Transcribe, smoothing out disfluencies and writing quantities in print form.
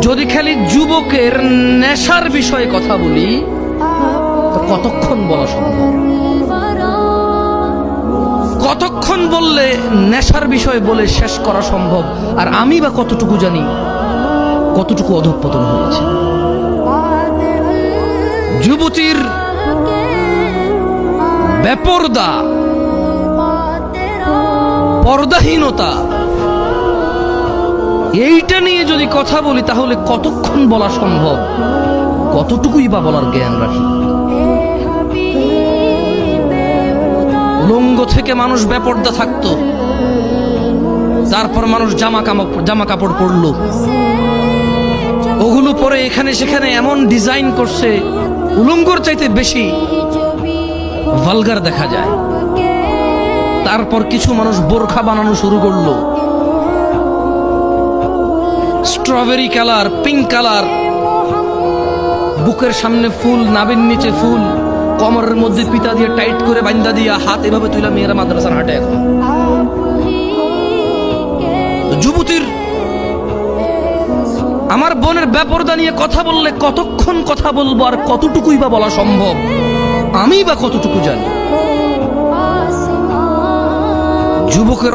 যদি খালি যুবকের নেশার বিষয়ে কথা বলি তো কতক্ষণ বলা সম্ভব? কতক্ষণ বললে নেশার বিষয় বলে শেষ করা সম্ভব? আর আমি বা কতটুকু জানি কতটুকু অধঃপতন হয়েছে। যুবতীর বেপরদা, পর্দাহীনতা, এইটা নিয়ে যদি কথা বলি তাহলে কতক্ষণ বলা সম্ভব? কতটুকুই বা বলার জ্ঞান রাখি? উলঙ্গ থেকে মানুষ বেপরদা থাকতো, তারপর মানুষ জামা কাপড় পরলো, ওগুলো পরে এখানে সেখানে এমন ডিজাইন করছে উলঙ্গর চাইতে বেশি ভালগার দেখা যায়। তারপর কিছু মানুষ বোরখা বানানো শুরু করলো, স্ট্রবেরি কালার, পিঙ্ক কালার, বুকের সামনে ফুল, নাভির নিচে ফুল, কোমরের মধ্যে পিতা দিয়ে টাইট করে বান্ধা দিয়া হাত এভাবে তুলে মেয়েরা মাদ্রাসার হাঁটে। এখন যুবতীর, আমার বোনের বেপরদা নিয়ে কথা বললে কতক্ষণ কথা বলবো আর কতটুকুই বা বলা সম্ভব? আমি বা কতটুকু জানি? যুবকের